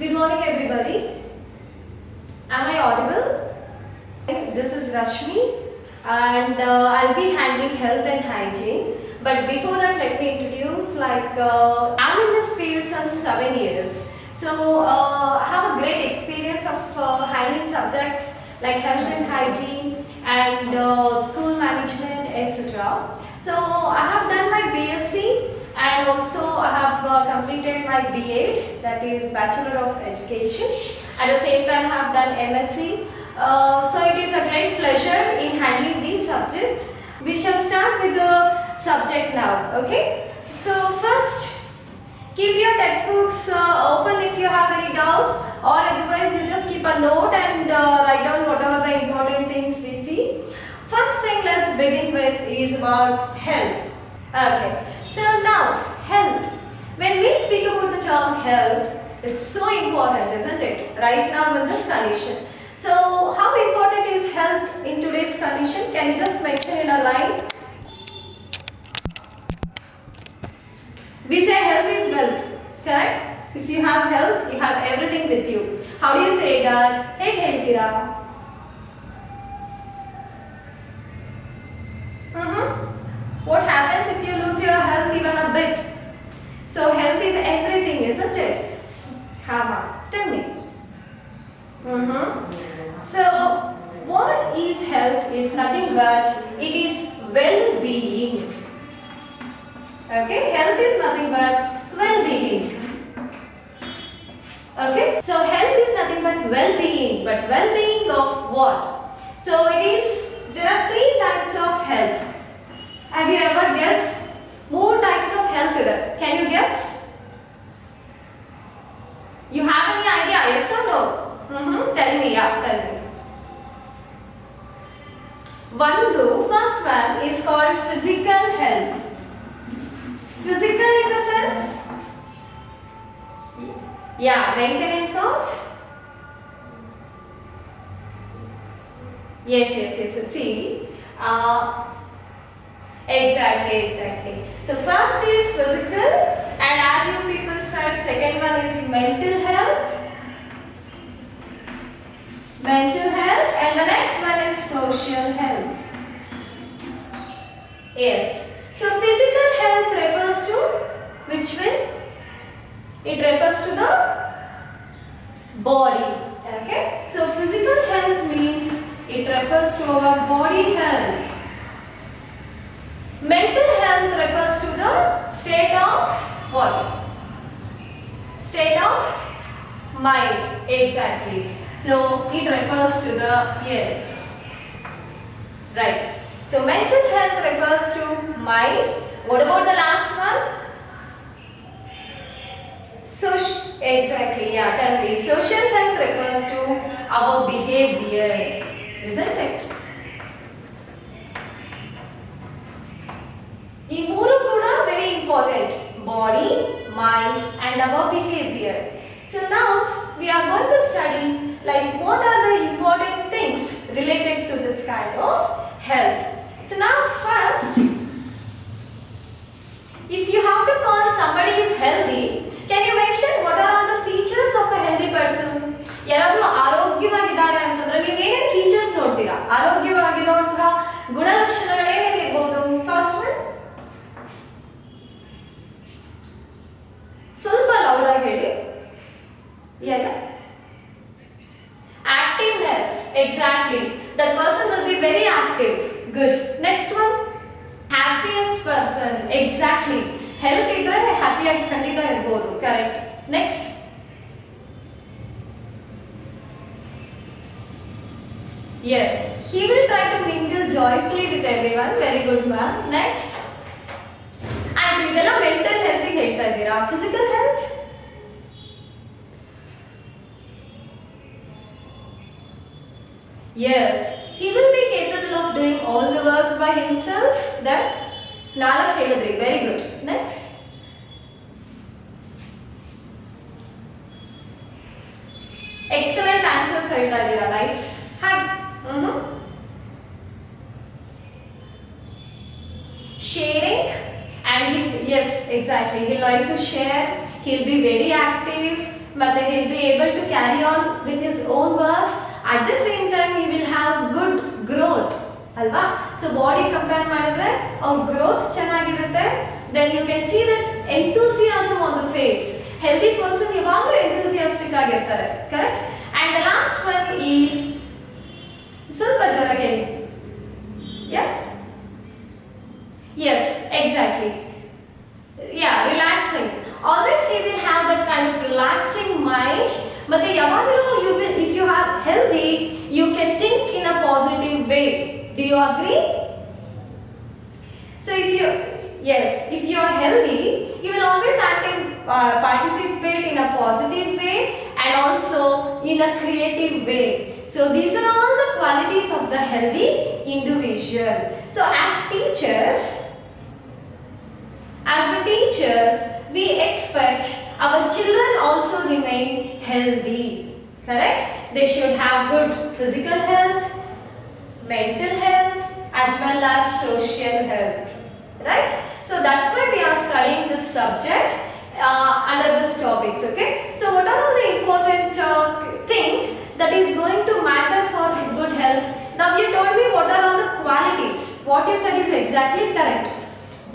Good morning, everybody. Am I audible? This is Rashmi, and I'll be handling health and hygiene. But before that, let me introduce. I'm in this field since 7 years, so I have a great experience of handling subjects like health and hygiene and school management, etc. So I have done my BSc and also I have completed my B.Ed, that is Bachelor of Education. At the same time I have done MSc. So it is a great pleasure in handling these subjects. We shall start with the subject now, okay? So first, keep your textbooks open if you have any doubts, or otherwise you just keep a note and write down whatever the important things we see. First thing let's begin with is about health. Okay, so now health. When we speak about the term health, it's so important, isn't it? Right now in this condition. So how important is health in today's condition? Can you just mention in a line? We say health is wealth, correct? If you have health, you have everything with you. How do you say that? Hey, Heltira. What happens if you lose your health even a bit? So health is everything, isn't it? Hama, tell me. So what is health? It's nothing but it is well-being. Okay, health is nothing but well-being. Okay, so health is nothing but well-being. But well-being of what? So there are three types of health. Have you ever guessed? More types of health there. Can you guess? You have any idea? Yes or no? Tell me, tell me. First one is called physical health. Physical in the sense? Yeah, maintenance of? Yes. See, exactly. So first is physical, and as you people said, second one is mental health. And the next one is social health. Yes. So physical health refers to which one? It refers to the body. Okay. So physical health means it refers to our body health. Mental health refers to the state of what? State of mind. Exactly. So it refers to the, yes. Right. So mental health refers to mind. What about the last one? Exactly, yeah, tell me. Social health refers to our behavior, isn't it? These three are very important. Body, mind and our behavior. So now we are going to study what are the important things related to this kind of health. So now first, if you have to call somebody is healthy, can you mention what are all the features of a healthy person? ಯಾರಾದರೂ ಆರೋಗ್ಯವಾಗಿದ್ದಾರೆ ಅಂತಂದ್ರೆ ನೀವು ಏನೇನು features ನೋಡ್ತೀರಾ? ಆರೋಗ್ಯವಾಗಿರುವಂತಹ ಗುಣಲಕ್ಷಣಗಳು ಏನೇನಿರಬಹುದು? First one, ಸ್ವಲ್ಪ loud ಆಗಿ ಹೇಳಿ. Activeness. Exactly. That person will be very active. Good. Next one. Happiest person. Exactly. Health idre happy agi kandita irbodu. Correct. Next. Yes. He will try to mingle joyfully with everyone. Very good, ma'am. Next. And idella mental health ಗೆ ಹೇಳ್ತಾ ಇದ್ದೀರಾ? Physical health? Yes, he will be capable of doing all the works by himself. That ನಾಲ್ಕು ಹೇಳಿದ್ರಿ. Very good. Next. Excellent answers ಹೇಳ್ತಾ ಇದ್ದೀರಾ. Nice. Hi. Sharing, and yes, exactly. He'll like to share. He'll be very active. but he'll be able to carry on with his own works. At the same time he will have good growth alva. So body compare ಮಾಡಿದ್ರೆ our growth ಚೆನ್ನಾಗಿರುತ್ತೆ. Then you can see that enthusiasm on the face. Healthy person ಯಾವಾಗಲೂ enthusiastic ಆಗಿರ್ತಾರೆ, correct? And the last one is ಸ್ವಲ್ಪ ಜೋರಾಗಿ ಹೇಳಿ. Yeah, yes, exactly. Yeah, relaxing. Always he will have that kind of relaxing mind. But you will, if you are healthy, you can think in a positive way. Do you agree? So if you are healthy, you will always participate in a positive way and also in a creative way. So these are all the qualities of the healthy individual. So as the teachers, we expect our children also remain healthy, correct? They should have good physical health, mental health, as well as social health, right? So that's why we are studying this subject under this topics, okay? So what are all the important things that is going to matter for good health? Now you told me what are all the qualities. What you said is exactly correct.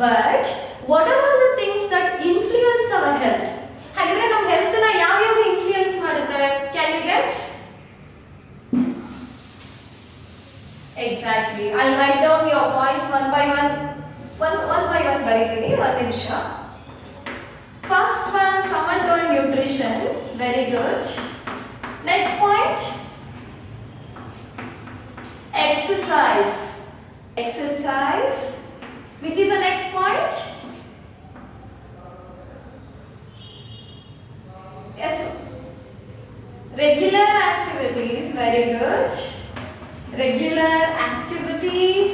But what are all the things that influence our health? ಹಾಗಿದ್ರೆ ನಮ್ಮ health ನ ಯಾವ influence ಮಾಡುತ್ತೆ? Can you guess? Exactly. I'll write down your points one by one ಬರೀತೀನಿ. ಒಂದು ನಿಮಿಷ. First one, someone told nutrition. Very good. Next point, exercise. Which is the next point? Yes, regular activities. Very good. Regular activities.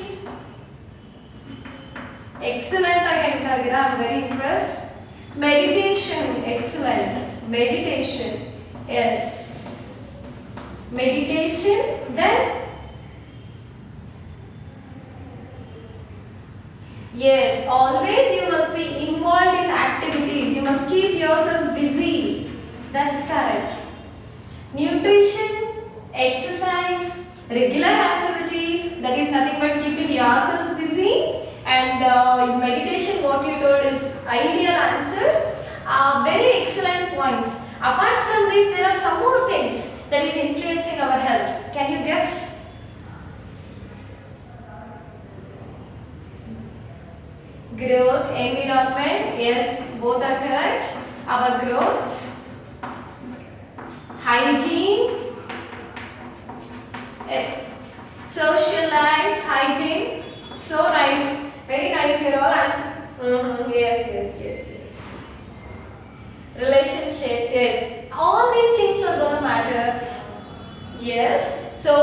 Excellent again, Tagira. I'm very impressed. Meditation. Excellent. Meditation. Yes. Meditation. Then yes, always you must be involved in activities. You must keep yourself busy. That's correct. Nutrition, exercise, regular activities, that is nothing but keeping yourself busy. And meditation, what you told is ideal answer. Very excellent points. Apart from this, there are some more things that is influencing our health. Can you guess? Growth, environment, yes, both are correct. Our growth, hygiene, social life, hygiene. So nice, very nice. You're all answer. Yes. Relationships, yes. All these things are going to matter. Yes. So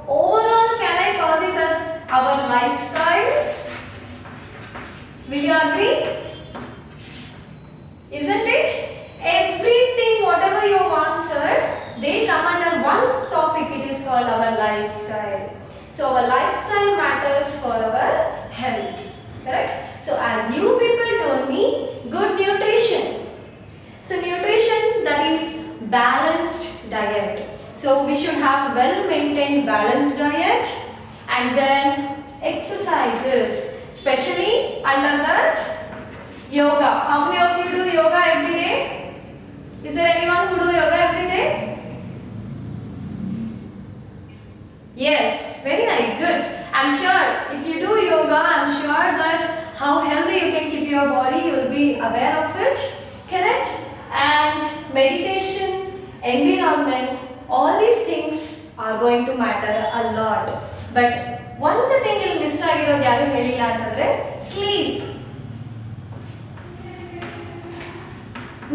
overall, can I call this as our lifestyle? Will you agree? Isn't it? Everything, whatever you have answered, they come under one topic. It is called our lifestyle. So our lifestyle matters for our health, correct? So as you people told me, good nutrition. So nutrition, that is balanced diet. So we should have well-maintained balanced diet, and then exercises. Especially under that, yoga. How many of you do yoga every day? Is there anyone who do yoga every day? Yes, very nice, good. I'm sure if you do yoga, I'm sure that how healthy you can keep your body, you will be aware of it, correct? And meditation, environment, all these things are going to matter a lot. But one thing ಇಲ್ಲಿ miss ಆಗಿರೋದು ಯಾರು ಹೇಳಿಲ್ಲ ಅಂತಂದ್ರೆ sleep.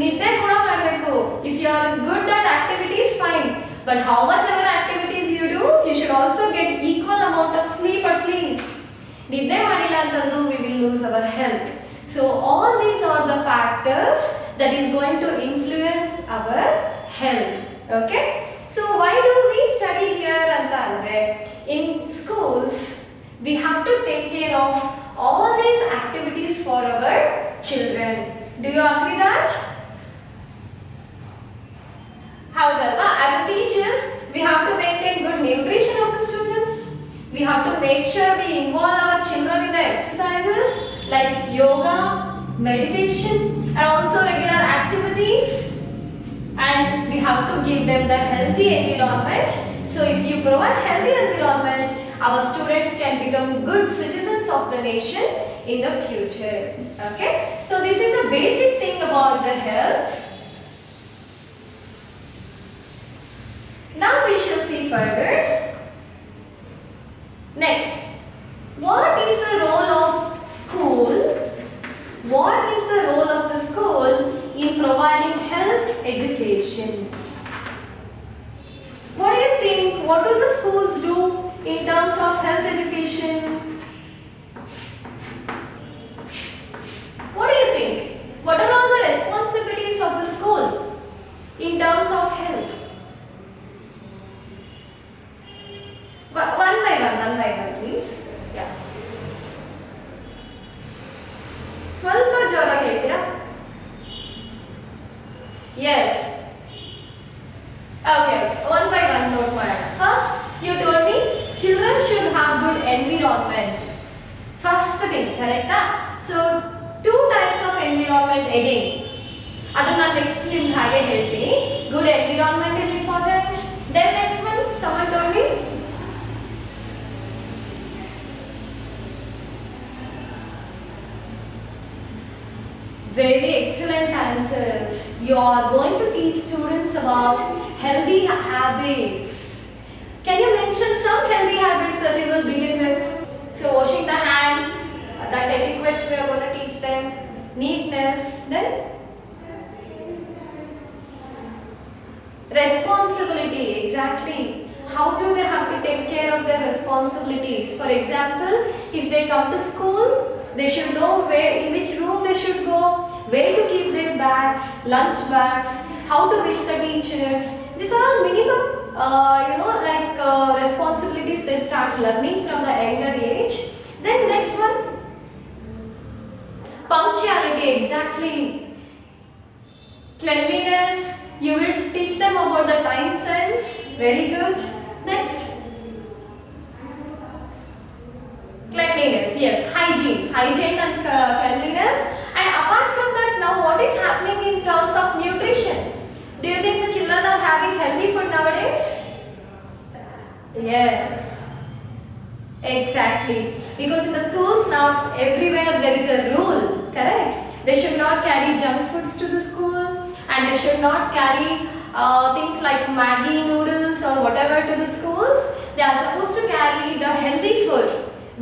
ನಿದ್ದೆ ಕೂಡ ಮಾಡಬೇಕು. If you are good at activities, fine. But how much ever activities you do, you should also get equal amount of sleep at least. ನಿದ್ದೆ ಮಾಡಿಲ್ಲ ಅಂತಂದ್ರೂ we will lose our health. So all these are the factors that is going to influence our health. Okay? So why do we study here anta andre? In schools, we have to take care of all these activities for our children. Do you agree that? like yoga, meditation, and also regular activities. And we have to give them the healthy environment. So if you provide healthy environment, our students can become good citizens of the nation in the future. Okay, so this is a basic thing about the health. Now we shall see further. Next, what is the role of school? What is the role of the school in providing health education? What do you think? What do the schools do in terms of health education? What do you think? What are all the responsibilities of the school in terms of health? One by one, please. Yeah. ಸ್ವಲ್ಪ ಜೋರಾಗಿ ಹೇಳ್ತೀರಾ? Yes. Okay. One by one note ಮಾಡೋಣ. First, you told me children should have good environment. First thing, correct? So, two types of environment again. ಅದನ್ನ ನಾನು next ನಿಮ್ಗೆ ಹಾಗೆ ಹೇಳ್ತೀನಿ. Good environment is important. Then next one, someone told me. Very excellent answers. You are going to teach students about healthy habits. Can you mention some healthy habits that you will begin with? So washing the hands, that etiquettes we are going to teach them, neatness, then responsibility, exactly. How do they have to take care of their responsibilities? For example, if they come to school, they should know in which room they should go, where to keep their bags, lunch bags, how to wish the teachers. These are all minimum, responsibilities they start learning from the younger age. Then next one, punctuality, exactly. Cleanliness, you will teach them about the time sense. Very good. Next. Cleanliness, yes, hygiene and cleanliness. And apart from that, now what is happening in terms of nutrition? Do you think the children are having healthy food nowadays? Yes, exactly. Because in the schools now, everywhere there is a rule, correct? They should not carry junk foods to the school, and they should not carry things like Maggi noodles or whatever to the schools. They are supposed to carry the healthy food,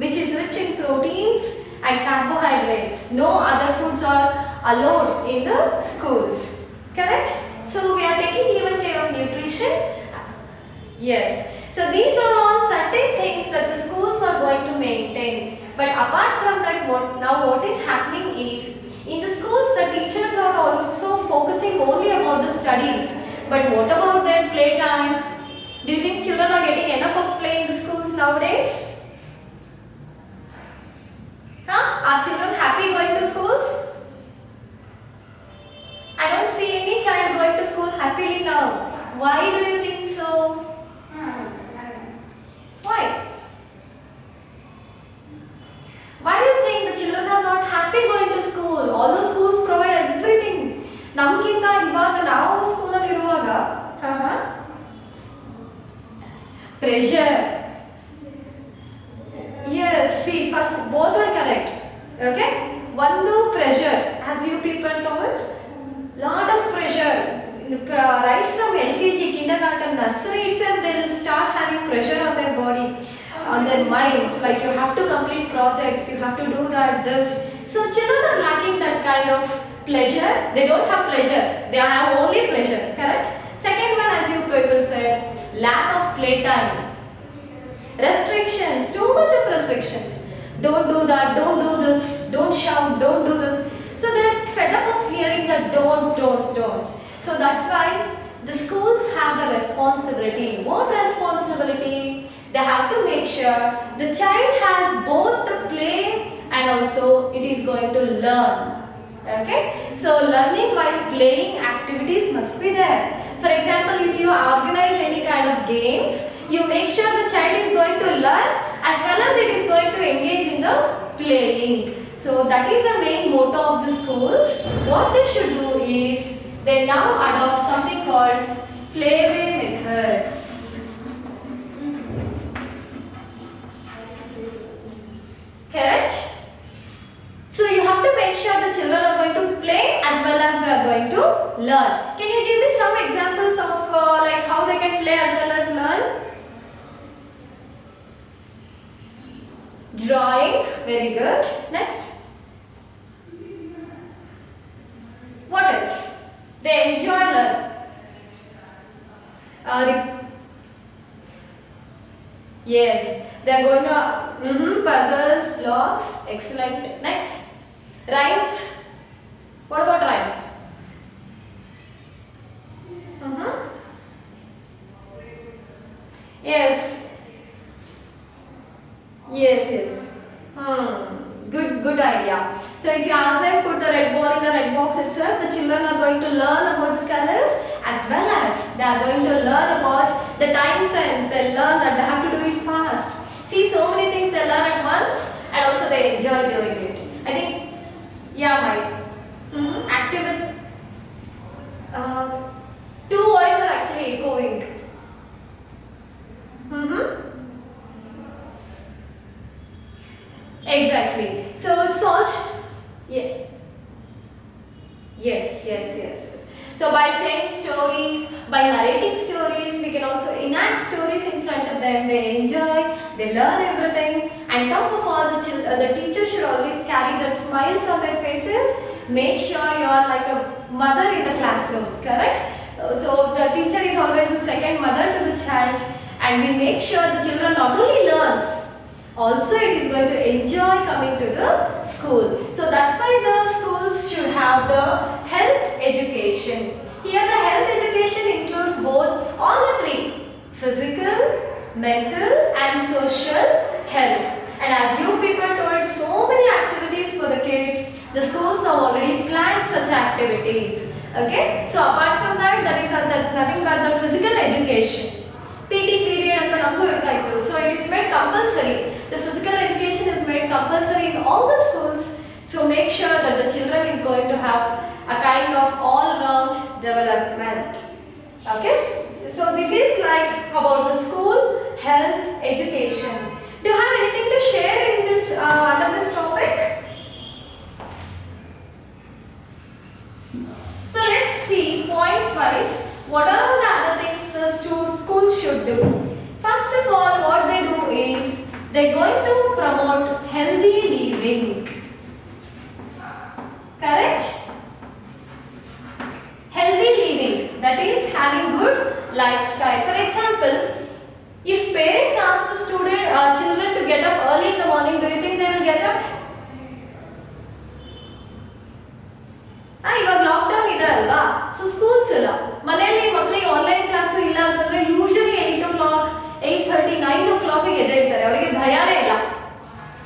which is rich in proteins and carbohydrates. No other foods are allowed in the schools. Correct? So we are taking even care of nutrition. Yes. So these are all certain things that the schools are going to maintain. But apart from that, what is happening is, in the schools the teachers are also focusing only about the studies. But what about their playtime? Do you think children are getting enough of play in the schools nowadays? Are children happy going to schools? I don't see any child going to school happily now. Why do you think so? Why? Why do you think the children are not happy going to school? All the schools provide everything. ನಮಗಿಂತ ಇವಾಗ ನಾವು ಸ್ಕೂಲಲ್ಲಿ ಇರುವಾಗ pressure. Yes, see, first both are correct. Okay, one do pressure, as you people told, lot of pressure right from LKG, kindergarten, nursery itself. They will start having pressure on their body, on their minds, like you have to complete projects, you have to do that, this. So children are lacking that kind of pleasure. They don't have pleasure, they have only pressure, correct? Second one, as you people said, lack of playtime. Restrictions, too much of restrictions. Don't do that, don't do this, don't shout, don't do this. So they're fed up of hearing the don'ts. So that's why the schools have the responsibility. What responsibility? They have to make sure the child has both the play and also it is going to learn. Okay? So learning while playing activities must be there. For example, if you organize any kind of games, you make sure the child is going to learn as well as it is going to engage in the playing. So that is the main motto of the schools. What they should do is they now adopt something called playway methods. Correct? So you have to make sure the children are going to play as well as they are going to learn. Can you give me some examples of like how they can play as well as learn? Drawing, very good. Next. What else? They enjoy learning. Yes, they are going to puzzles, blocks, excellent. Next, rhymes. What about rhymes? Yes, yes. Good idea. So if you ask them put the red ball in the red box itself, the children are going to learn about the colors as well as they are going to learn about the time sense. They learn that they have to do it fast. See, so many things they learn at once and also they enjoy doing it. I think, yeah, my active. Two voices are actually echoing. Exactly. So, yeah. Yes. So, by saying stories, by narrating stories, we can also enact stories in front of them. They enjoy, they learn everything. And top of all, the teacher should always carry their smiles on their faces. Make sure you are like a mother in the classrooms, correct? So, the teacher is always a second mother to the child, and we make sure the children not only learns, also it is going to enjoy coming to the school. So that's why the schools should have the health education. Here the health education includes both all the three: physical, mental and social health. And as you people told so many activities for the kids, the schools have already planned such activities. Okay, so apart from that, that is nothing but the physical education. PT period ಅಂತ ನಮಗೂ ಇರ್ತಾ ಇತ್ತು. So it is made compulsory. The physical education is made compulsory in all the schools. So make sure that the children is going to have a kind of all-round development. Okay? So this is like about the school health education. Do you have anything to share in this under this topic? So let's see points wise. What are the other things the school should do? First of all, what they do is they're going to promote healthy living. Correct? Healthy living, that is having good lifestyle. For example, if parents ask the children to get up early in the morning, do you think they will get up? ಇವಾಗ lockdown ಇದೆ ಅಲ್ವಾ, so schools ಇಲ್ಲ, ಮನೆಯಲ್ಲಿ ಮಕ್ಕಳಿಗೆ online class ಇಲ್ಲ ಅಂತಂದ್ರೆ usually 8 o'clock, 8:30, 9 o'clock ಎದ್ದೇಳ್ತಾರೆ. ಅವರಿಗೆ ಭಯನೇ ಇಲ್ಲ.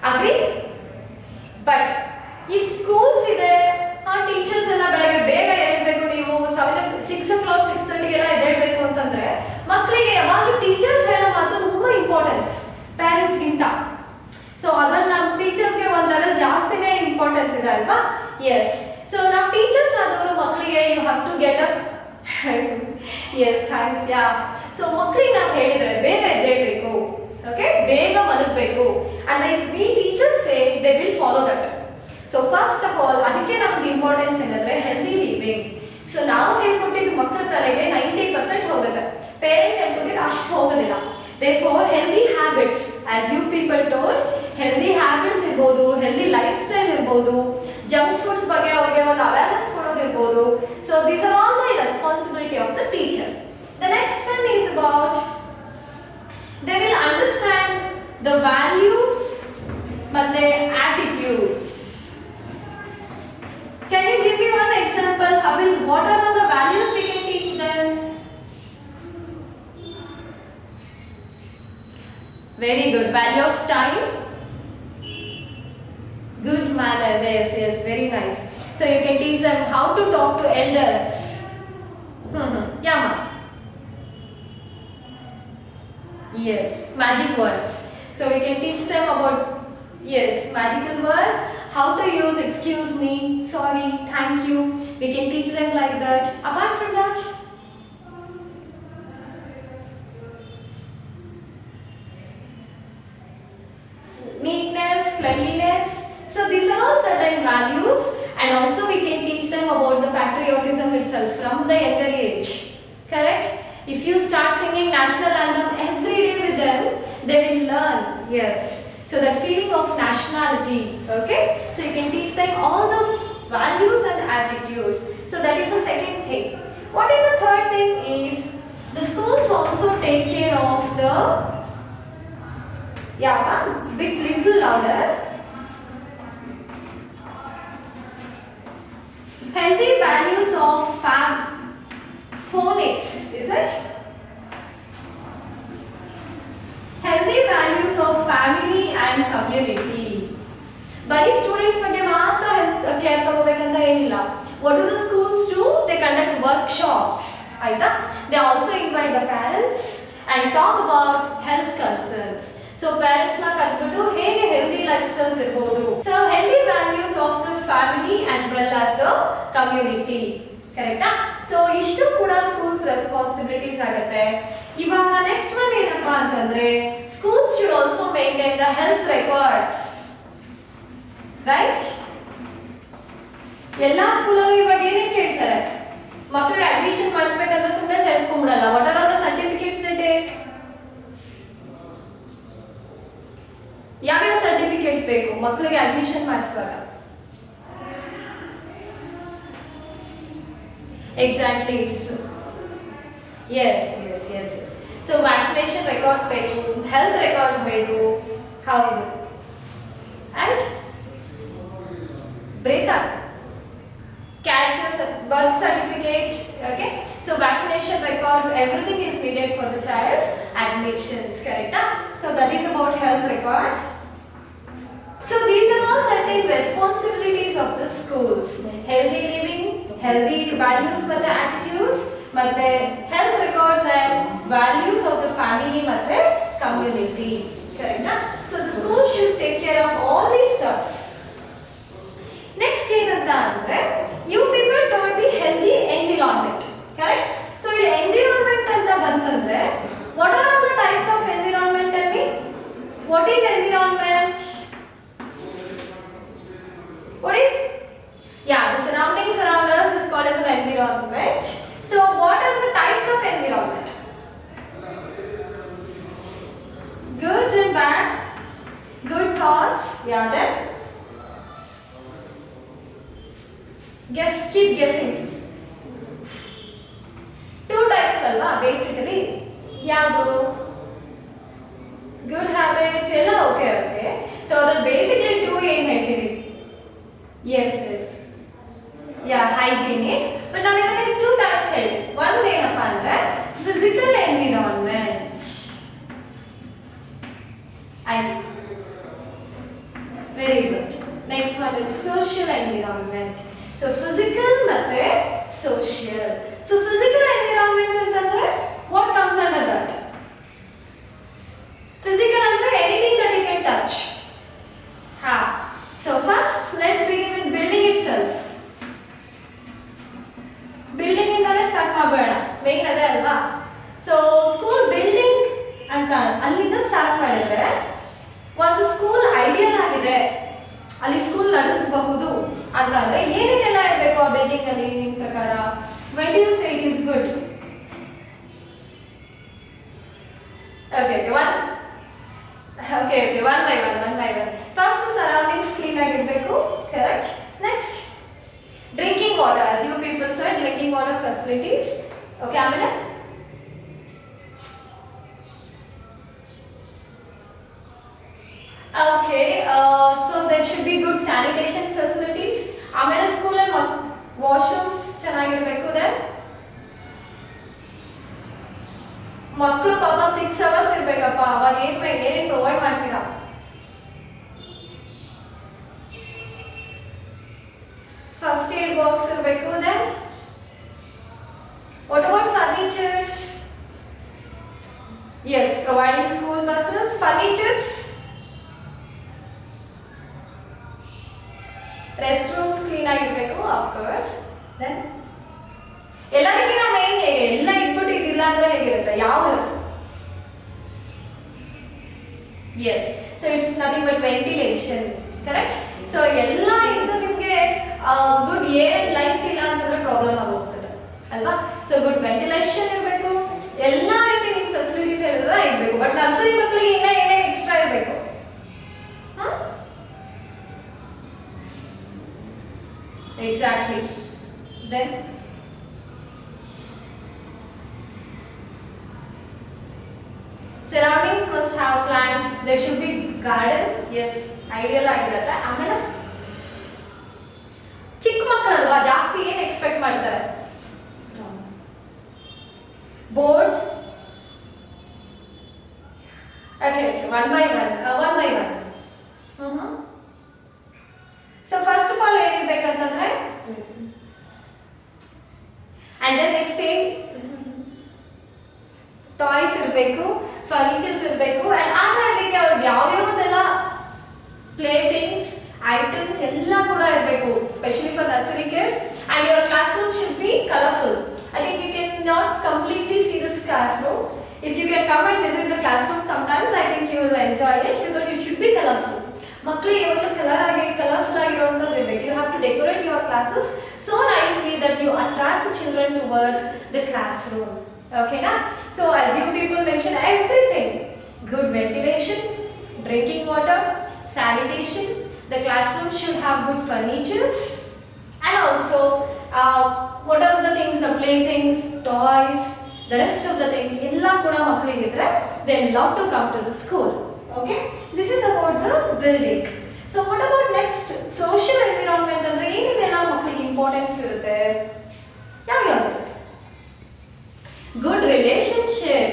ಅಗ್ರಿ? ಬಟ್ ಇಫ್ ಸ್ಕೂಲ್ಸ್ ಇದೆ, ಟೀಚರ್ಸ್ ಎಲ್ಲ ಬೆಳಗ್ಗೆ ಬೇಗ ಎದ್ದೇಳಬೇಕು, ನೀವು 6 o'clock, 6:30 ಎಲ್ಲ ಎದ್ದೇಳಬೇಕು ಅಂತಂದ್ರೆ ಮಕ್ಕಳಿಗೆ ಯಾವಾಗಲೂ ಟೀಚರ್ಸ್ ಹೇಳೋ ಮಾತು ತುಂಬಾ ಇಂಪಾರ್ಟೆನ್ಸ್ ಪೇರೆಂಟ್ಸ್ಗಿಂತ. ಸೊ ಅದ್ರಲ್ಲಿ ನಮ್ಮ ಟೀಚರ್ಸ್ಗೆ ಒಂದು ಲೆವೆಲ್ ಜಾಸ್ತಿನೇ ಇಂಪಾರ್ಟೆನ್ಸ್ ಇದೆ ಅಲ್ವಾ? ಎಸ್. So now teachers ಆದವರು ಮಕ್ಕಳಿಗೆ you have to get up. Yes, thanks. Yeah. So ಮಕ್ಕಳಿಗೆ ನಾವು ಹೇಳಿದ್ರೆ ಬೇಗ ಎದ್ದೇಳಬೇಕು, okay, ಬೇಗ ಮಲಗಬೇಕು, and if we teachers say, they will follow that. So first of all, ಅದಕ್ಕೆ ನಮಗೆ ಇಂಪಾರ್ಟೆನ್ಸ್ ಏನಂದ್ರೆ ಹೆಲ್ದಿ ಲಿವಿಂಗ್. ಸೊ ನಾವು ಹೇಳ್ಕೊಟ್ಟಿದ್ದು ಮಕ್ಕಳ ತಲೆಗೆ 90% ಹೋಗುತ್ತೆ, ಪೇರೆಂಟ್ಸ್ ಹೇಳ್ಕೊಟ್ಟಿದ್ದು ಅಷ್ಟು ಹೋಗೋದಿಲ್ಲ. Therefore, healthy habits, as you people told, healthy habits ಇರ್ಬೋದು, healthy lifestyle ಇರ್ಬೋದು, ಜಂಕ್ ಫುಡ್ಸ್ ಬಗ್ಗೆ ಅವರಿಗೆ ಒಂದು ಅವೇರ್ನೆಸ್ ಕೊಡೋದಿರ್ಬೋದು. So these are all the responsibility of the teacher. The next one is about they will understand the values ಮತ್ತೆ attitudes. Can you give me one example? What are all the values we can teach them? Very good. Value of time. Good manners. Yes, very nice. So you can teach them how to talk to elders. Yeah, ma. Yes, magic words. So we can teach them about, yes, magical words, how to use excuse me, sorry, thank you. We can teach them like that. Apart from that, neatness, cleanliness. So these are all certain values, and also we can teach them about the patriotism itself from the younger age. Correct? If you start singing national anthem every day with them, they will learn. Yes. So that feeling of nationality. Okay? So you can teach them all those values and attitudes. So that is the second thing. What is the third thing is the schools also take care of the bit little louder. Healthy values of phonics, is it? Healthy values of family and community. Bari students ಬಗ್ಗೆ ಮಾತ್ರ care ತಗೋಬೇಕಂತ ಏನಿಲ್ಲ. What do the schools do? They conduct workshops. ಆಯ್ತಾ? They also invite the parents and talk about health concerns. So parents na ಕರೆದ್ಬಿಟ್ಟು ಹೇಗೆ healthy lifestyles ಇರಬಹುದು. So healthy values of the family as well as the community. ಕರೆಕ್ಟಾ? So ಇಷ್ಟು ಕೂಡ schools responsibilities ಆಗುತ್ತೆ. ಇವಾಗ next one ಏನಪ್ಪಾ ಅಂತಂದ್ರೆ schools should also maintain the health records. Right? ಎಲ್ಲಾ ಸ್ಕೂಲಲ್ಲೂ ಇವಾಗ ಏನೇ ಕೇಳ್ತಾರೆ, ಮಕ್ಕಳಿಗೆ ಅಡ್ಮಿಷನ್ ಮಾಡಿಸ್ಬೇಕಂದ್ರೆ ಸುಮ್ಮನೆ ಸೇರಿಸ್ಕೊಂಡ್ಬಿಡಲ್ಲ. What are the certificates they take? ಯಾವ್ಯಾವ ಸರ್ಟಿಫಿಕೇಟ್ಸ್ ಬೇಕು ಮಕ್ಕಳಿಗೆ ಅಡ್ಮಿಷನ್ ಮಾಡಿಸುವಾಗ? Exactly. Yes. So vaccination records ಬೇಕು, health records ಬೇಕು. How is it? And breakup, character, birth certificate. Okay. So vaccination records, everything is needed for the child's admissions. Correct? So that is about health records. So these are all certain responsibilities of the schools. Healthy living, healthy values ಮತ್ತು attitudes, ಮತ್ತೆ health records and values of the family ಮತ್ತೆ community. Correct? So the school should take care of all these stuffs. Next ಏನಂತ ಅಂದ್ರೆ you people told me healthy environment. Correct? So ಇಲ್ಲಿ environment ಅಂತ ಬಂತಂದ್ರೆ what are all the types of environment? Tell me. What is environment? What is? Yeah, the surroundings around us is called as an environment. So what are the types of environment? Good and bad. Good thoughts. Yeah, then. Guess, keep guessing. Two types alva basically. Yadu. Good habits. Ella okay. So that basically two ಏನು ಹೇಳ್ತೀವಿ? Yes. Yeah, hygienic. But now we have two types health. One ಏನಪ್ಪ ಅಂದ್ರೆ physical environment. Very good. Next one is social environment. So physical ಮತ್ತೆ social. So physical environment ಅಂತಂದ್ರೆ what comes under that? Physical ಅಂದ್ರೆ anything that you can touch. So first let's begin with building itself. Building ಇಂದಾನೆ start ಮಾಡಬೇಡ, main ಅದೇ ಅಲ್ವಾ. So school building ಅಂತ ಅಲ್ಲಿಂದ start ಮಾಡಿದ್ರೆ ಒಂದು ಸ್ಕೂಲ್ ಐಡಿಯಲ್ ಆಗಿದೆ, ಅಲ್ಲಿ ಸ್ಕೂಲ್ ನಡೆಸಬಹುದು ಅಂತಂದ್ರೆ ಏನೇನೆಲ್ಲ ಇರಬೇಕು ಆ ಬಿಲ್ಡಿಂಗ್ ಅಲ್ಲಿ ನಿಮ್ಮ ಪ್ರಕಾರ? when do you say it is good? Okay, one by one. First surroundings clean ಆಗಿರಬೇಕು. Correct? Next drinking water, as you people said, drinking water facilities. Okay, ಆಮೇಲೆ okay, so there should be good sanitation facilities. ಆಮೇಲೆ school ಅಲ್ಲಿ washrooms ಚೆನ್ನಾಗಿರಬೇಕು. Then ಮಕ್ಕಳು ಪಾಪ 6 hours ಇರಬೇಕಪ್ಪ, ಅವಾಗ ಏನೇನು provide ಮಾಡ್ತೀರಾ? First aid box ಇರಬೇಕು. Then what about furnitures? Yes, providing school buses, furnitures. Rest rooms clean ಆಗಿರಬೇಕು ಆಫ್ ಕೋರ್ಸ್. ದೆನ್ ಎಲ್ಲದಕ್ಕಿಂತ ಮೇನ್ ಹೇಗೆ ಎಲ್ಲ ಇಟ್ಬಿಟ್ಟು ಇದಿಲ್ಲ ಅಂದ್ರೆ ಹೇಗಿರುತ್ತೆ ಯಾವುದು? Yes, so it's nothing but ventilation, correct. So ಎಲ್ಲ ಇದ್ದು ನಿಮಗೆ ಗುಡ್ ಏರ್ ಲೈಟ್ ಇಲ್ಲ ಅಂತಂದ್ರೆ ಪ್ರಾಬ್ಲಮ್ ಆಗೋಗ್ತದೆ ಅಲ್ವಾ. ಸೊ ಗುಡ್ ವೆಂಟಿಲೇಷನ್ ಇರಬೇಕು, ಎಲ್ಲ ರೀತಿ ನೀವು ಫೆಸಿಲಿಟೀಸ್ ಹೇಳಿದ್ರೆ ಇರಬೇಕು. ಬಟ್ ನರ್ಸರಿ ಮಕ್ಕಳಿಗೆ ಇನ್ನ ಏನೇನು ಎಕ್ಸ್ಟ್ರಾ ಇರಬೇಕು? Exactly. Then surroundings must have plants, there should be garden. Yes, ideal ಆಗಿರುತ್ತೆ. ಆಮೇಲೆ ಚಿಕ್ಕ ಮಕ್ಕಳಲ್ವಾ ಜಾಸ್ತಿ ಏನು ಎಕ್ಸ್ಪೆಕ್ಟ್ ಮಾಡ್ತಾರೆ? Boards. Okay one by one. So first of all ಏನಿರ್ಬೇಕಂತಂದ್ರೆ ಅಂಡ್ ದೆನ್ ನೆಕ್ಸ್ಟ್ ಏನ್ ಟಾಯ್ಸ್ ಇರಬೇಕು, ಫರ್ನಿಚರ್ಸ್ ಇರಬೇಕು. ಅಂಡ್ ಆಟ ಆಡಲಿಕ್ಕೆ ಅವ್ರಿಗೆ ಯಾವ್ಯಾವುದೆಲ್ಲ ಪ್ಲೇ ಥಿಂಗ್ಸ್ ಐಟಮ್ಸ್ ಎಲ್ಲ ಕೂಡ ಇರಬೇಕು, specially for nursery kids. And your class room should be colourful. I think you can not completely see this classrooms. If you can come and visit the classroom sometimes, I think you will enjoy it because it should be colorful. ಮಕ್ಕಳಿಗೆ ಯಾವಾಗಲೂ colourful ಆಗಿರುವಂಥದ್ದು ಇರಬೇಕು. You have to decorate your classes so nicely that you attract the children towards the classroom. Okay, na? So as you people mention everything, good ventilation, drinking water, sanitation, the classroom should have good furnitures, and also what are the things, the playthings, toys, the rest of the things ella kuda makklige idre they love to come to the school. Okay, this is about the building. So what about next, social environment andre ಏನೆಲ್ಲ ಮಕ್ಕಳಿಗೆ importance ಇರುತ್ತೆ? ಯಾವ್ಯಾವ್ದು? Good relationship.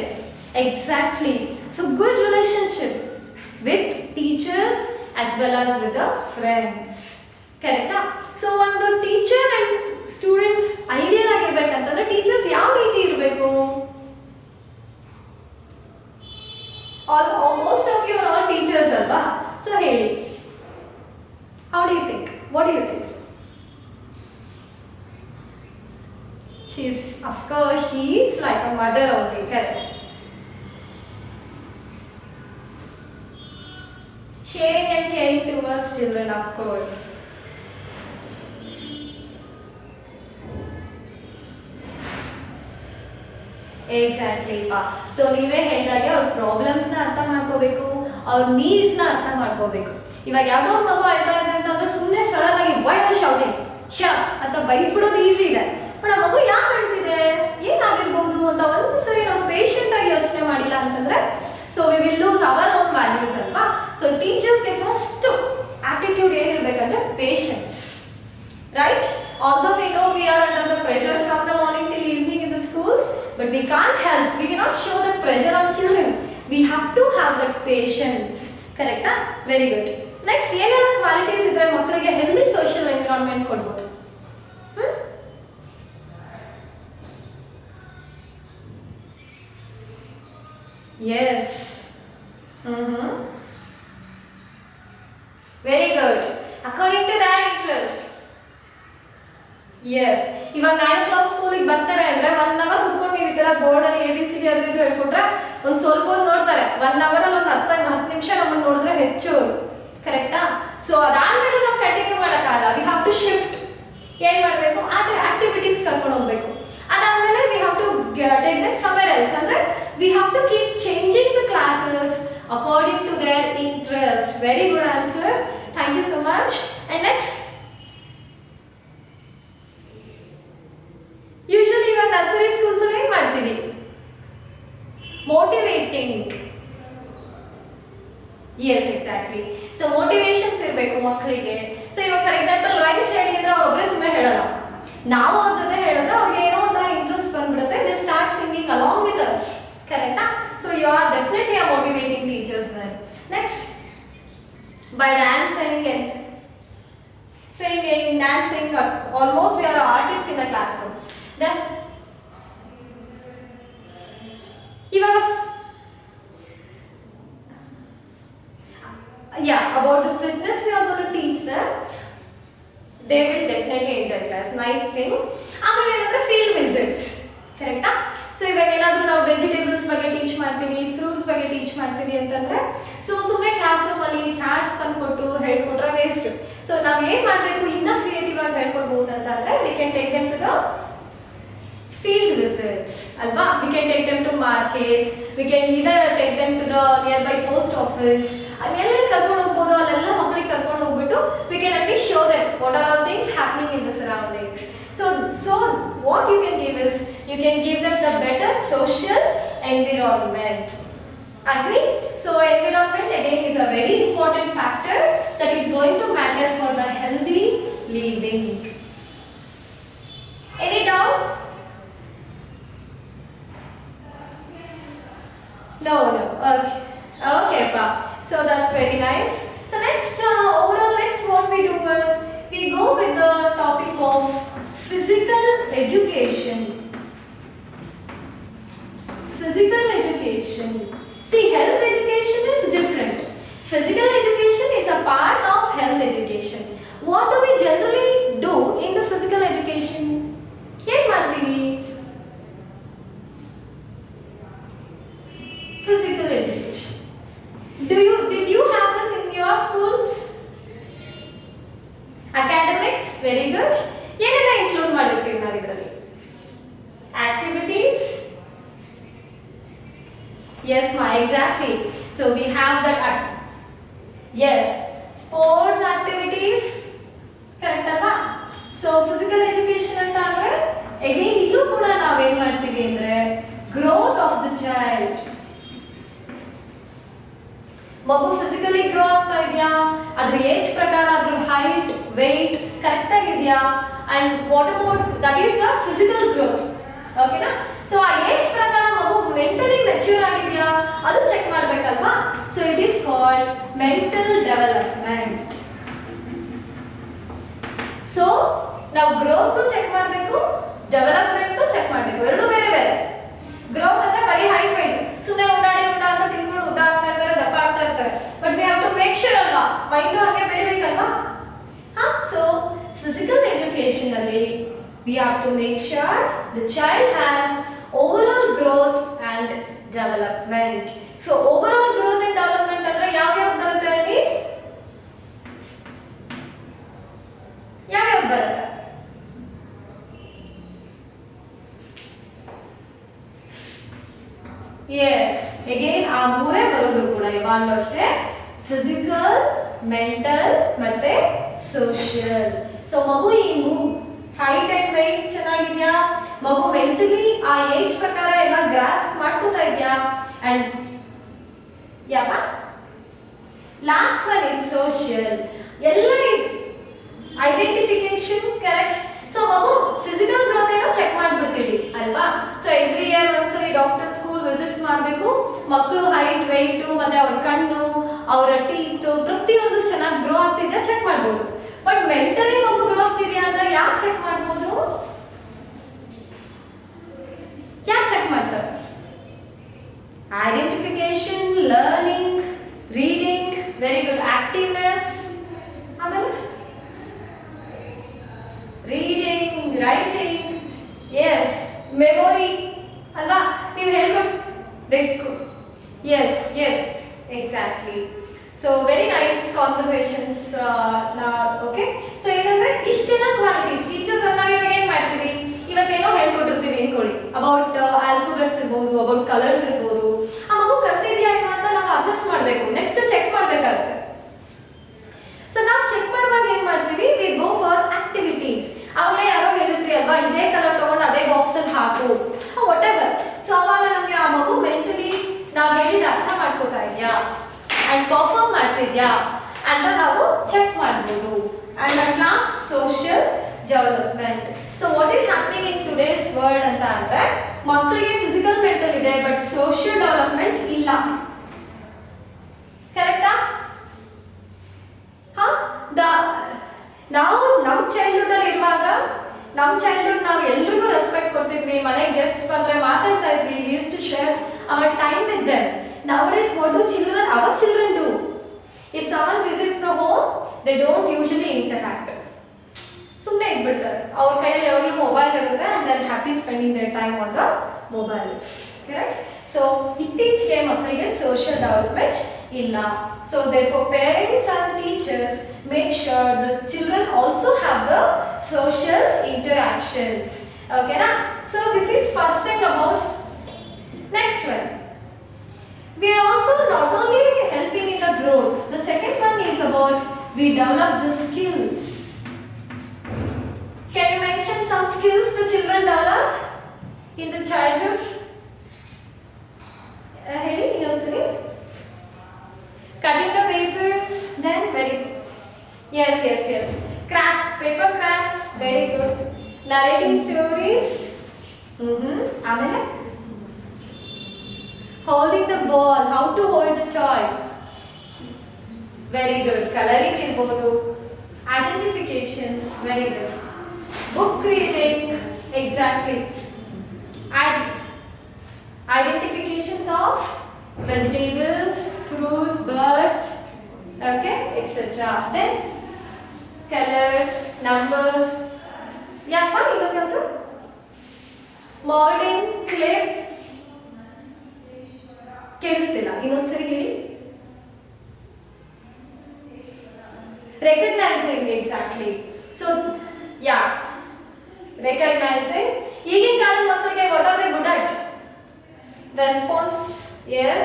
Exactly. So good relationship with teachers as well as with the friends. Correct? So ಒಂದು teacher and students ideal ಆಗಿರ್ಬೇಕಂತಂದ್ರೆ teachers ಯಾವ ರೀತಿ ಇರಬೇಕು? Most of you are all teachers ಅಲ್ವಾ? ಸೊ ಹೇಳಿ, how do you think? What do you think? Of course, she is like a mother only, correct? Sharing and caring towards children, of course. Exactly ಪಾ. So ನೀವೇ ಹೇಳಿದಾಗೆ ಅವ್ರ ಪ್ರಾಬ್ಲಮ್ಸ್ನ ಅರ್ಥ ಮಾಡ್ಕೋಬೇಕು, ಅವ್ರ ನೀಡ್ಸ್ನ ಅರ್ಥ ಮಾಡ್ಕೋಬೇಕು. ಇವಾಗ ಯಾವುದೋ ಒಂದು ಮಗು ಅಳ್ತಾ ಇದೆ ಅಂತಂದ್ರೆ ಸುಮ್ಮನೆ ಸಡನ್ ಆಗಿ ವೈ ಆರ್ ಶೌಟಿಂಗ್ ಶಾಪ್ ಅಂತ ಬೈದ್ಬಿಡೋದು ಈಸಿ ಇದೆ. ಬಟ್ ಆ ಮಗು ಯಾಕೆ ಅಳ್ತಿದೆ, ಏನಾಗಿರ್ಬೋದು ಅಂತ ಒಂದು ಸರಿ ನಾವು ಪೇಷಂಟ್ ಆಗಿ ಯೋಚನೆ ಮಾಡಿಲ್ಲ ಅಂತಂದ್ರೆ so we will lose our own values ಅಲ್ವಾ. ಸೊ ಟೀಚರ್ಸ್ಗೆ ಫಸ್ಟ್ ಆಟಿಟ್ಯೂಡ್ ಏನಿರ್ಬೇಕಂದ್ರೆ patience, right? Although we know we are under the pressure from the morning till evening in the schools, but we can't help. We cannot show the pressure on children. We have to have that patience. Correct? Very good. Next, ಏನೆಲ್ಲ qualities ಇದ್ರೆ ಮಕ್ಕಳಿಗೆ healthy social environment ಕೊಡ್ಬೋದು? Yes. Very good. According to their interest. Yes, ಇವಾಗ 9 o'clock ಸ್ಕೂಲಿಗೆ ಬರ್ತಾರೆ ಅಂದ್ರೆ 1 hour ಕುತ್ಕೊಂಡು ನೀವು ಈ ಥರ ಬೋರ್ಡಲ್ಲಿ ABCD ಅದು ಇದು ಹೇಳ್ಕೊಟ್ರೆ ಒಂದು ಸ್ವಲ್ಪ ಹೊತ್ತು ನೋಡ್ತಾರೆ. 1 hour ಅಲ್ಲಿ ಒಂದು 10 ನಿಮಿಷ ನಮ್ಮನ್ನು ನೋಡಿದ್ರೆ ಹೆಚ್ಚು, ಕರೆಕ್ಟಾ? ಸೊ ಅದಾದ್ಮೇಲೆ ನಾವು ಕಂಟಿನ್ಯೂ ಮಾಡೋಕ್ಕಾಗಲ್ಲ. We have to shift. ಏನು ಮಾಡಬೇಕು? ಆಕ್ಟಿವಿಟೀಸ್ ಕರ್ಕೊಂಡು ಹೋಗ್ಬೇಕು. ಅದಾದ್ಮೇಲೆ we have to take them somewhere else. ಅಂದ್ರೆ we have to keep changing the classes according to their interest. Very good answer, thank you so much. And next, usually ಇವಾಗ nursery schools ಅಲ್ಲಿ ಏನ್ ಮಾಡ್ತೀವಿ? Motivating. Yes, exactly. So motivations ಇರಬೇಕು ಮಕ್ಕಳಿಗೆ. So ಇವಾಗ for example rhymes ಹೇಳಿ ಅಂದ್ರೆ ಅವ್ರೊಬ್ಬರೇ ಸುಮ್ಮನೆ ಹೇಳಲ್ಲ, ನಾವು ಅವ್ರ ಜೊತೆ ಹೇಳಿದ್ರೆ ಅವ್ರಿಗೆ ಏನೋ ಒಂಥರ ಇಂಟ್ರೆಸ್ಟ್ ಬಂದ್ಬಿಡುತ್ತೆ. They start singing along with us, ಕರೆಕ್ಟಾ? So you are definitely a motivating teachers then. Next, by dancing and singing, dancing, almost we are artists in the classrooms. Then ಇವಾಗ about the fitness we are going to teach them. They will definitely enjoy class. Nice thing. ಆಮೇಲೆ ಏನಂದ್ರೆ field visits, ಕರೆಕ್ಟಾ? So ಇವಾಗ ಏನಾದರೂ ನಾವು vegetables ಬಗ್ಗೆ teach ಮಾಡ್ತೀವಿ, fruits ಬಗ್ಗೆ ಟೀಚ್ ಮಾಡ್ತೀವಿ ಅಂತಂದ್ರೆ ಸೊ ಸುಮ್ಮನೆ ಕ್ಲಾಸ್ ರೂಮಲ್ಲಿ ಚಾರ್ಟ್ಸ್ ತಂದುಕೊಟ್ಟು ಹೇಳ್ಕೊಟ್ರೆ ವೇಸ್ಟ್. ಸೊ ನಾವು ಏನು ಮಾಡಬೇಕು, ಇನ್ನೂ ಕ್ರಿಯೇಟಿವ್ ಆಗಿ ಹೇಳ್ಕೊಡ್ಬೋದು ಅಂತ ಅಂದರೆ we can take them to the field visits, alva. We can take them to markets, we can either take them to the nearby post office. Allella karkondu hogbodu, allella makkalige karkondu hogbittu we can at least show them what are all things happening in the surroundings. So what you can give is you can give them the better social environment. Agree? So environment again is a very important factor that is going to matter for the healthy living. Any doubts? No. Okay, pa. So that's very nice. So next, overall, next what we do is we go with the topic of physical education. Physical education. See, health education is different. Physical education is a part of health education. What do we generally do in the physical education? Yen ಮಾಡ್ತೀವಿ? Physical education. Did you have this in your schools? Academics, very good. ಏನೆಲ್ಲ include ಮಾಡಿರ್ತೀವಿ ನಾವು ಇದರಲ್ಲಿ? Activities. Yes, ma, exactly. So we have that. Yes, sports activities. Correct ಅಲ್ವಾ? So physical education ಅಂತ ಅಂದ್ರೆ again ಇಲ್ಲೂ ಕೂಡ ನಾವು ಏನು ಮಾಡ್ತೀವಿ ಅಂದ್ರೆ growth of the child. ಮಗು ಫಿಸಿಕಲಿ ಗ್ರೋ ಆಗ್ತಾ ಇದೆಯಾ, ಅದ್ರ ಏಜ್ ಪ್ರಕಾರ ಅದ್ರ ಹೈಟ್ ವೆಯ್ಟ್ ಕರೆಕ್ಟ್ ಆಗಿದೆಯಾ, and what about that is the physical growth. ಓಕೆನಾ? ಸೊ ಆ ಏಜ್ ಪ್ರಕಾರ ಮಗು ಮೆಂಟಲಿ ಮೆಚ್ಯೂರ್ ಆಗಿದೆಯಾ ಅದು ಚೆಕ್ ಮಾಡಬೇಕಲ್ವಾ? So it is called mental development. So ನಾವು ಗ್ರೋತ್ ಚೆಕ್ ಮಾಡಬೇಕು, ಡೆವಲಪ್ಮೆಂಟ್ ಚೆಕ್ ಮಾಡಬೇಕು, ಎರಡು ಬೇರೆ ಬೇರೆ. ಗ್ರೋತ್ ಅಂದ್ರೆ ಬರೀ ಹೈಟ್ ವೆಯ್ಟ್, ಸುಮ್ಮನೆ ಉಂಡಾಡಿ ಉಂಡ ಅಂತ ತಿನ್ಕೊಂಡು ಉದ್ದ ಆಗ್ತಾ ಇರ್ತಾರೆ, ದಪ್ಪ ಆಗ್ತಾ ಇರ್ತಾರೆ. But we have to make sure ಅಲ್ವಾ ಮೈಂಡು ಹಾಗೆ ಬೆಳಿಬೇಕಲ್ವಾ? ಸೊ ಫಿಸಿಕಲ್ ಎಜುಕೇಶನ್ ಅಲ್ಲಿ we have to make sure the child has overall growth and development. So overall growth and development ಅಂದ್ರೆ ಯಾವ್ಯಾವ ಬರುತ್ತೆ ಅಲ್ಲಿ? ಯಾವ್ಯಾವ ಬರುತ್ತೆ? ಎಸ್, ಅಗೇನ್ ಆ ಮೂರೇ ಬರೋದು ಕೂಡ ಯಾವಾಗಲೂ ಅಷ್ಟೇ, ಫಿಸಿಕಲ್, ಮೆಂಟಲ್ ಮತ್ತೆ ಸೋಷಿಯಲ್. ಸೊ ಮಗು ಈ ಹೈಟ್ ಅಂಡ್ ವೆಯ್ಟ್ ಚೆನ್ನಾಗಿದೆಯಾ, ಮಗು ಮೆಂಟಲಿ ಆ ಏಜ್ ಪ್ರಕಾರ ಎಲ್ಲ ಗ್ರಾಸ್ಪ್ ಮಾಡ್ಕೋತಾ ಇದೆಯಾ, ಅಂಡ್ ಯಾವ ಲಾಸ್ಟ್ ಒನ್ ಇಸ್ ಸೋಷಿಯಲ್. ಎಲ್ಲ ಐಡೆಂಟಿಫಿಕೇಶನ್ ಕರೆಕ್ಟ್. ಸೊ ಮಗು ಫಿಸಿಕಲ್ ಗ್ರೋತ್ ಏನೋ ಚೆಕ್ ಮಾಡ್ಬಿಡ್ತೀವಿ ಅಲ್ವಾ? ಸೊ ಎವ್ರಿ ಇಯರ್ ಒಂದ್ಸರಿ ಡಾಕ್ಟರ್ ಸ್ಕೂಲ್ ವಿಸಿಟ್ ಮಾಡಬೇಕು. ಮಕ್ಕಳು ಹೈಟ್ ವೆಯ್ಟ್ ಮತ್ತೆ ಅವ್ರ ಕಣ್ಣು ಅವರ ಟೀತ್ ಪ್ರತಿಯೊಂದು ಚೆನ್ನಾಗಿ ಗ್ರೋ ಆಗ್ತಿದೆಯಾ ಚೆಕ್ ಮಾಡ್ಬೋದು. ಬಟ್ ಮೆಂಟಲಿ ಮಗು ಗ್ರೋ ಆಗ್ತಿದೆಯಾ ಅಂದ್ರೆ ಯಾಕೆ ಚೆಕ್ ಮಾಡ್ಬೋದು? ಯಾಕೆ ಚೆಕ್ ಮಾಡ್ತಾರೆ? Identification, learning, reading, very good, activeness, ಆಮೇಲೆ ರೀಡಿಂಗ್, ರೈಟಿಂಗ್, ಎಸ್, ಮೆಮೊರಿ ಅಲ್ವಾ? ನೀವು ಹೇಳ್ಕೊಡ್ಬೇಕು. Yes yes, exactly. So very nice conversations. Okay, so ಏನಂದ್ರೆ ಇಷ್ಟೆಲ್ಲ ಕ್ವಾಲಿಟೀಸ್ ಟೀಚರ್ಸ್ ನಾವು ಇವಾಗ ಏನು ಮಾಡ್ತೀವಿ, ಇವತ್ತೇನೋ ಹೇಳ್ಕೊಟ್ಟಿರ್ತೀವಿ ಅನ್ಕೊಳ್ಳಿ, ಅಬೌಟ್ ಆಲ್ಫಾಬೆಟ್ಸ್ ಇರ್ಬೋದು, ಅಬೌಟ್ ಕಲರ್ಸ್ ಇರ್ಬೋದು. ಆ ಮಗು ಕಲ್ತಿದ್ಯಾ ಇಲ್ವಾ ಅಂತ ನಾವು ಅಸೆಸ್ ಮಾಡಬೇಕು, ನೆಕ್ಸ್ಟ್ ಚೆಕ್ ಮಾಡಬೇಕಾಗುತ್ತೆ. ಸೊ ನಾವು ಚೆಕ್ ಮಾಡುವಾಗ ಏನು ಮಾಡ್ತೀವಿ, ವಿ ಗೋ ಫಾರ್ ಆಕ್ಟಿವಿಟೀಸ್. ಅವಾಗಲೇ ಯಾರೋ ಹೇಳಿದ್ರಿ ಅಲ್ವಾ, ಇದೇ ಕಲರ್ ತಗೊಂಡು ಅದೇ ಬಾಕ್ಸಲ್ಲಿ ಹಾಕು, ವಾಟ್ ಎವರ್. ಸೊ ಅವಾಗ ನಮಗೆ ಆ ಮಗು ಮೆಂಟಲಿ ನಾವು ಹೇಳಿದ ಅರ್ಥ ಮಾಡ್ಕೋತಾ ಇದೆಯಾ ಅಂಡ್ ಪರ್ಫಾರ್ಮ್ ಮಾಡ್ತಿದ್ಯಾ ಅಂತ ನಾವು ಚೆಕ್ ಮಾಡ್ಬೋದು. And at last social development. So what is happening in today's world ಅಂತ ಅಂದ್ರೆ ಮಕ್ಕಳಿಗೆ ಫಿಸಿಕಲ್ ಮೆಂಟಲ್ ಇದೆ ಬಟ್ ಸೋಷಿಯಲ್ ಡೆವಲಪ್ಮೆಂಟ್ ಇಲ್ಲ. ಕರೆಕ್ಟಾ? ನಾವು ನಮ್ಮ ಚೈಲ್ಡ್ಹುಡ್ ಅಲ್ಲಿ ಇರುವಾಗ ನಾವು ಎಲ್ರಿಗೂ ರೆಸ್ಪೆಕ್ಟ್ ಕೊಡ್ತಿದ್ವಿ, ಮನೆಗೆ ಗೆಸ್ಟ್ ಬಂದ್ರೆ ಮಾತಾಡ್ತಾ ಇದ್ವಿ, we used to share our time with them. Nowadays what do our children do? If someone visits the home, they don't usually interact. ಇದ್ಬಿಡ್ತಾರೆ. ಅವ್ರ ಕೈಯಲ್ಲಿ ಯಾವಾಗಲೂ ಮೊಬೈಲ್ ಇರುತ್ತೆ and they are happy spending there time on the mobiles. Correct. So ಇತ್ತೀಚೆಗೆ ಮಕ್ಕಳಿಗೆ social development ಇಲ್ಲ. So therefore parents and teachers make sure the children also have the social interactions. Okay na? So this is first thing about. Next one, we are also not only helping in the growth, the second one is about we develop the skills. Can you mention some skills the children develop in the childhood? Heidi, you say cutting the papers, then very yes, crafts, paper crafts, very good. Narrating stories, ಆಮೇಲೆ holding the ball, how to hold the toy, very good. Coloring ಇರ್ಬೋದು, identifications, very good. Book reading, exactly. Identifications of vegetables, fruits, birds, okay, etc. Then colors, numbers. ಯಾಕಪ್ಪ ಇನ್ನೊಂದು ಯಾವುದು? molding, clay. ಕೇಳಿಸ್ತಿಲ್ಲ, ಇನ್ನೊಂದ್ಸರಿ ಹೇಳಿ. recognizing, exactly. So yeah, recognizing. ಈಗಿನ ಕಾಲದ ಮಕ್ಕಳಿಗೆ what are they good at? Response, yes.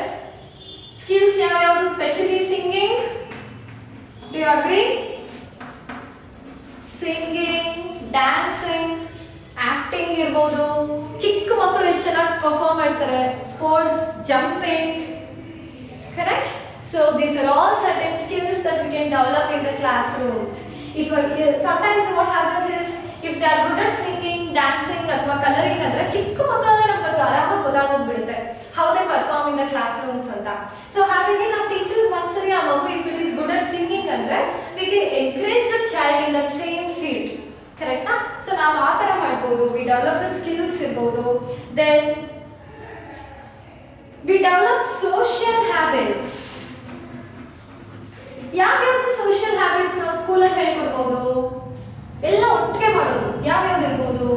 Skills ಯಾವ್ಯಾವುದು? Especially singing. Do you agree? Singing, dancing, acting ಇರ್ಬೋದು. ಚಿಕ್ಕ ಮಕ್ಕಳು ಎಷ್ಟು ಚೆನ್ನಾಗಿ ಪರ್ಫಾರ್ಮ್ ಮಾಡ್ತಾರೆ. Sports, jumping. Correct? So these are all certain skills that we can develop in the classrooms. If sometimes what happens is if they are good at singing, dancing ಅಥವಾ coloring ಅಂದ್ರೆ ಚಿಕ್ಕ ಮಕ್ಕಳನ್ನ ನಮಗೆ ಅದು ಆರಾಮಾಗಿ ಗೊತ್ತಾಗೋಗ್ಬಿಡುತ್ತೆ how they perform in the classrooms ಅಂತ. So ಹಾಗಾಗಿ ನಾವು ಟೀಚರ್ಸ್ ಒಂದ್ಸರಿ ಆ ಮಗು if it is good at singing ಅಂದ್ರೆ we can encourage the child in that same field. ಕರೆಕ್ಟಾ? ಸೊ ನಾವು ಆ ಥರ ಮಾಡ್ಬೋದು. we develop the skills ಇರ್ಬೋದು. then we develop social habits. ಯಾವ್ಯಾವ್ದು ಸೋಷಿಯಲ್ ಹ್ಯಾಬಿಟ್ಸ್ ನಾವು ಸ್ಕೂಲಲ್ಲಿ ಹೇಳ್ಕೊಡ್ಬೋದು? ಎಲ್ಲ ಒಟ್ಟಿಗೆ ಮಾಡೋದು ಯಾವ್ಯಾವ್ದು ಇರ್ಬೋದು?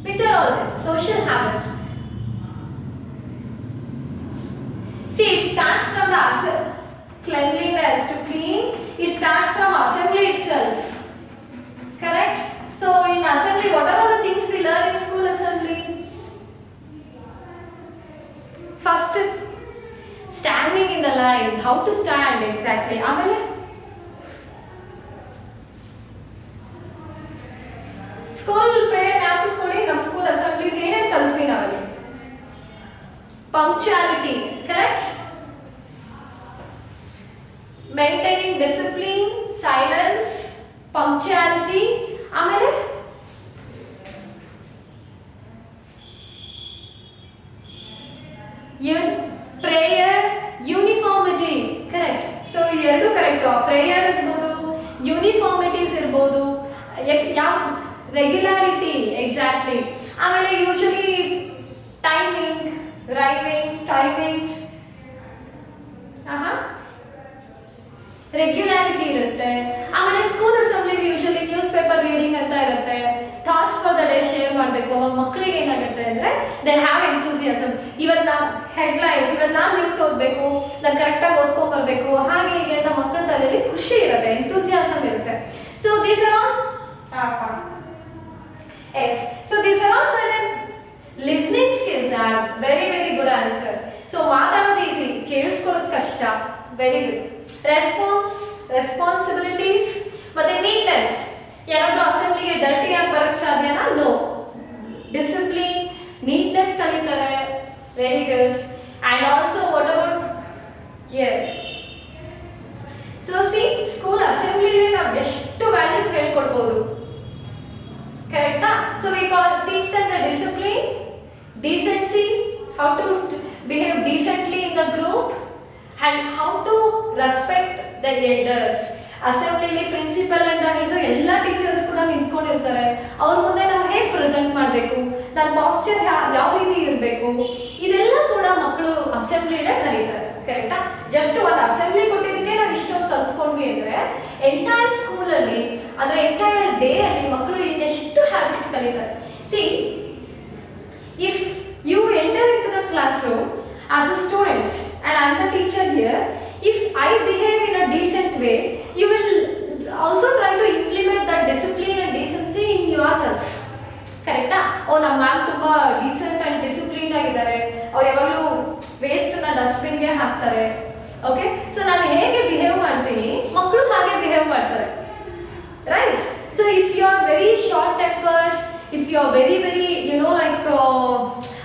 which are all this social habits? See, it starts from the cleanliness, to clean. It starts from assembly itself. Correct? So in assembly, what are all the things we learn in school assembly? First, standing in the line, how to stand exactly. ಆಮೇಲೆ school prayer ಜ್ಞಾಪಿಸ್ಕೊಳ್ಳಿ. ನಮ್ಮ school assemblies ಏನೇನು ಕಲ್ತ್ವಿ ನಾವಲ್ಲಿ? Punctuality, correct? Maintaining discipline, silence, punctuality. ಆಮೇಲೆ prayer, uniformity, correct? So ಎರಡು correct. Prayer ಇರ್ಬೋದು, uniformities ಇರ್ಬೋದು, ಯಾವ ರೆಗ್ಯುಲಾರಿಟಿ, ಎಕ್ಸಾಕ್ಟ್ಲಿ. ಆಮೇಲೆ ಯೂಶಲಿ ಟೈಮಿಂಗ್, ಟೈಮಿಂಗ್ಸ್ ರೆಗ್ಯುಲಾರಿಟಿ ಇರುತ್ತೆ. ಆಮೇಲೆ ಸ್ಕೂಲ್ ಅಸೆಂಬ್ಲಿಗೆ ಯೂಶಲಿ ನ್ಯೂಸ್ ಪೇಪರ್ ರೀಡಿಂಗ್ ಅಂತ ಇರುತ್ತೆ. Thoughts for the day share ಮಾಡಬೇಕು. ಅವಾಗ ಮಕ್ಕಳಿಗೆ ಏನಾಗುತ್ತೆ ಅಂದರೆ ದೇ ಹ್ಯಾವ್ ಎಂಥೂಸಿಯಾಸಮ್. ಇವತ್ತು ನಾನು ಹೆಡ್ಲೈನ್ಸ್, ಇವತ್ತು ನಾನು ನ್ಯೂಸ್ ಓದಬೇಕು, ನಾನು ಕರೆಕ್ಟಾಗಿ ಓದ್ಕೊಂಡ್ಬರ್ಬೇಕು, ಹಾಗೆ ಹೀಗೆ ಅಂತ ಮಕ್ಕಳ ತಲೆಯಲ್ಲಿ ಖುಷಿ ಇರುತ್ತೆ, ಎಂಥೂಸಿಯಾಸಮ್ ಇರುತ್ತೆ. So these are all yes. So these are all certain listening skills are very very good answer. So ಮಾತಾಡೋದು ಈಸಿ, ಕೇಳಿಸ್ಕೊಳ್ಳೋದು ಕಷ್ಟ. Very good. ರೆಸ್ಪಾನ್ಸಿಬಿಲಿಟೀಸ್ ಮತ್ತೆ ನೀಟ್ನೆಸ್. ಯಾರಾದ್ರೂ ಅಸೆಂಬ್ಲಿಗೆ ಡರ್ಟಿ ಆಗಿ ಬರಕ್ಕೆ ಸಾಧ್ಯನಾ? ನೋ. ಡಿಸಿಪ್ಲಿನ್, ನೀಟ್ನೆಸ್ ಕಲಿತಾರೆ. Very good. And also what about yes. So see, school ಅಸೆಂಬ್ಲಿಲಿ ನಾವು ಎಷ್ಟು ವ್ಯಾಲ್ಯೂಸ್ ಹೇಳ್ಕೊಡ್ಬೋದು, ಕರೆಕ್ಟಾ? So we teach them the discipline, decency, how to behave decently in the group, and how to respect the elders. ಅಸೆಂಬ್ಲಿಲಿ principal ಅಂತ ಹಿಡಿದು ಎಲ್ಲ teachers ಕೂಡ ನಿಂತ್ಕೊಂಡಿರ್ತಾರೆ. ಅವ್ರ ಮುಂದೆ ನಾವು ಹೇಗೆ ಪ್ರೆಸೆಂಟ್ ಮಾಡಬೇಕು, ನನ್ನ ಪಾಸ್ಚರ್ ಯಾವ ರೀತಿ ಇರಬೇಕು, ಇದೆಲ್ಲ ಕೂಡ ಮಕ್ಕಳು ಅಸೆಂಬ್ಲಿಲೇ ಕಲಿತಾರೆ. ಕರೆಕ್ಟಾ? ಜಸ್ಟ್ ಒಂದು ಅಸೆಂಬ್ಲಿ ಕೊಟ್ಟಿದ್ದಕ್ಕೆ ನಾವು ಇಷ್ಟೊಂದು ಕಲ್ತ್ಕೊಂಡ್ವಿ ಅಂದರೆ ಎಂಟೈರ್ ಸ್ಕೂಲಲ್ಲಿ ಅಂದರೆ ಎಂಟೈರ್ ಡೇ ಅಲ್ಲಿ ಮಕ್ಕಳು ಇನ್ನೆಷ್ಟು ಹ್ಯಾಬಿಟ್ಸ್ ಕಲಿತಾರೆ. C, if you enter into the classroom as a student and I am the teacher here, if I behave in a decent way, you will also try to implement that discipline and decency in yourself. ಕರೆಕ್ಟಾ? ಓ, ನಮ್ಮ ma'am ತುಂಬ decent and disciplined ಆಗಿದ್ದಾರೆ, ಅವ್ರು ಯಾವಾಗಲೂ ವೇಸ್ಟನ್ನ ಡಸ್ಟ್ಬಿನ್ಗೆ ಹಾಕ್ತಾರೆ. Okay, so ನಾನು ಹೇಗೆ behave ಮಾಡ್ತೀನಿ ಮಕ್ಕಳು ಹಾಗೆ ಬಿಹೇವ್ ಮಾಡ್ತಾರೆ, right? So if you are very short tempered, if you are very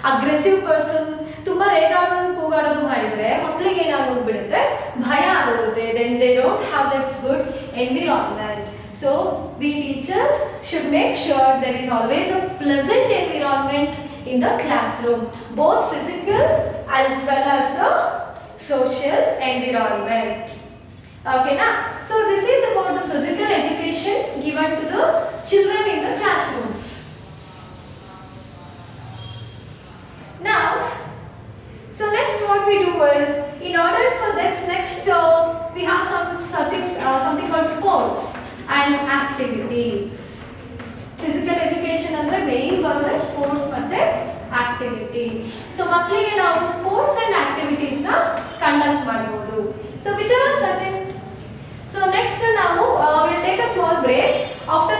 aggressive person, ತುಂಬ ರೇಗಾಡೋದು ಕೂಗಾಡೋದು ಮಾಡಿದರೆ ಮಕ್ಕಳಿಗೆ ಏನಾಗೋಗ್ಬಿಡುತ್ತೆ, ಭಯ ಆಗೋಗುತ್ತೆ. Then they don't have that good environment. So we teachers should make sure there is always a pleasant environment in the classroom, both physical as well as the social environment. Okay na? So this is about the physical education given to the children in the classrooms. Now, so next what we do is, in order for this next we have something called sports and activities. Physical education ಅಂದ್ರೆ main ಬರೋದೇ sports ಮತ್ತೆ activities. So ಮಕ್ಕಳಿಗೆ ನಾವು sports and activities ನ conduct ಮಾಡಬಹುದು. So which are certain. So next ನಾವು will take a small break. After